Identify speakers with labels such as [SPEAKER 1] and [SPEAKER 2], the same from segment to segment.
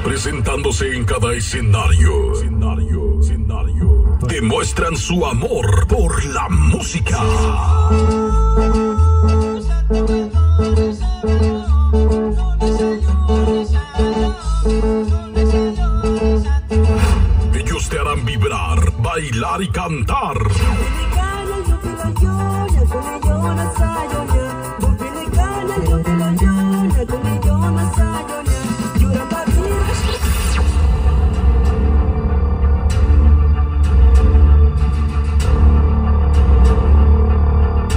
[SPEAKER 1] Presentándose en cada escenario, demuestran su amor por la música. Ellos te harán vibrar, bailar y cantar.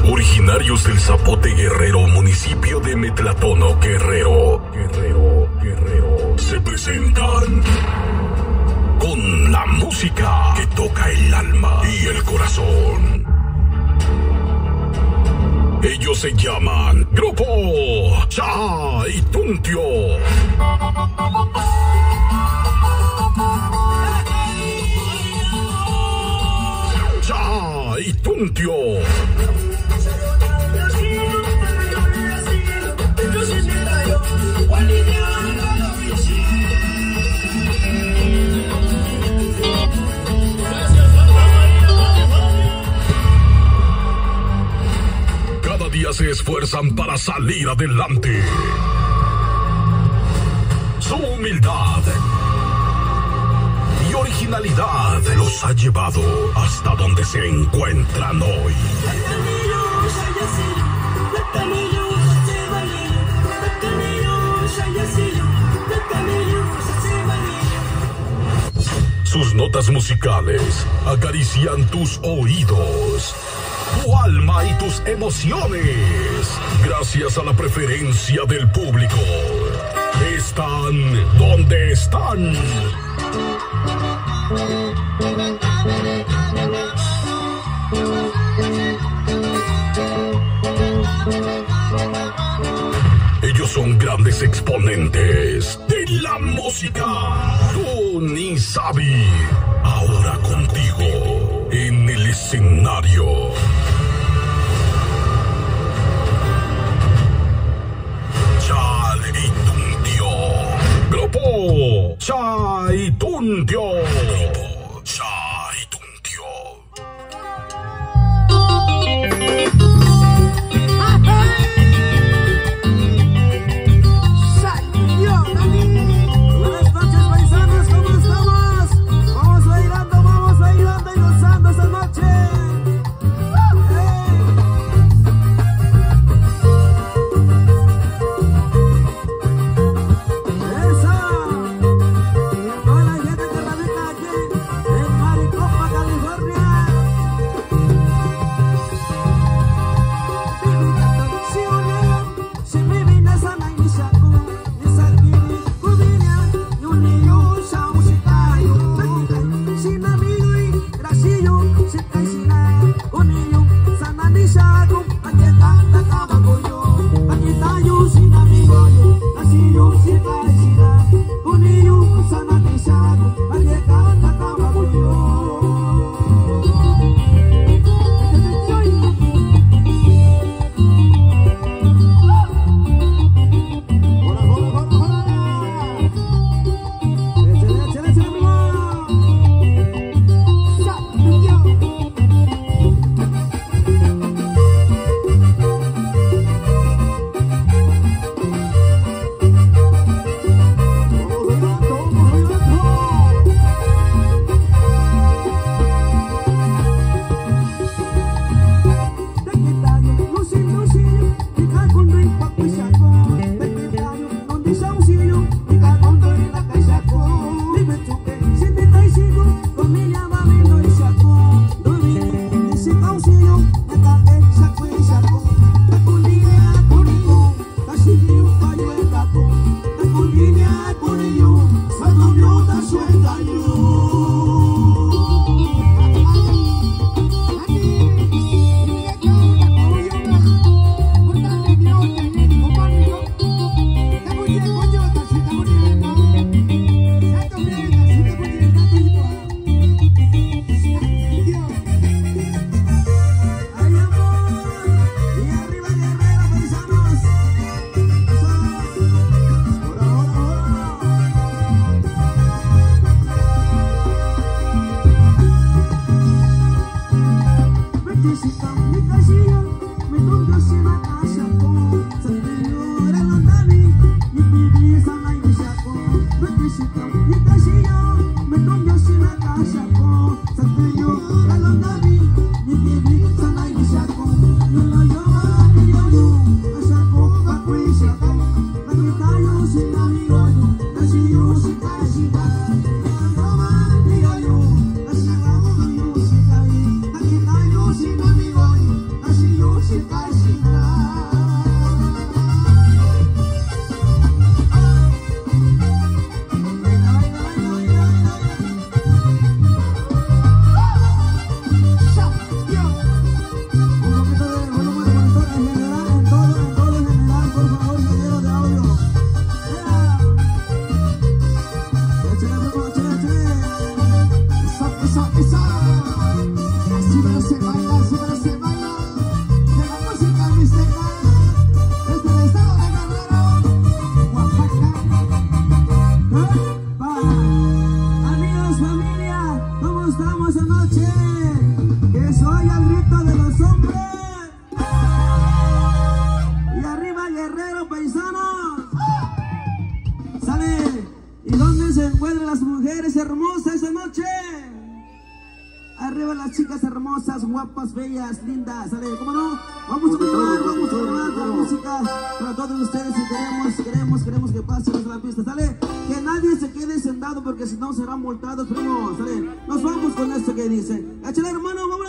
[SPEAKER 1] Originarios del Zapote Guerrero, municipio de Metlatono, Guerrero, se presentan con la música que toca el alma y el corazón. Ellos se llaman Grupo Chaituntio. Chaituntio. Cada día se esfuerzan para salir adelante. Su humildad y originalidad los ha llevado hasta donde se encuentran hoy. Sus notas musicales acarician tus oídos, tu alma y tus emociones. Gracias a la preferencia del público, están donde están. Ellos son grandes exponentes de la música. Tony Sabi, ahora contigo en el escenario. Chaitundio. Grupo Chaitundio. Grupo Chaitundio.
[SPEAKER 2] Buenas noches, paisanos, ¿cómo estamos? Vamos bailando y gozando esta noche. Toda la gente que radica aquí en Maricopa, California. Guapas, bellas, lindas, ¿sale? ¿Cómo no? Vamos a continuar con la música para todos ustedes y queremos que pasen la pista, ¿sale? Que nadie se quede sentado porque si no serán multados, primo, ¿sale? Nos vamos con esto que dice. Échale, hermano, vamos.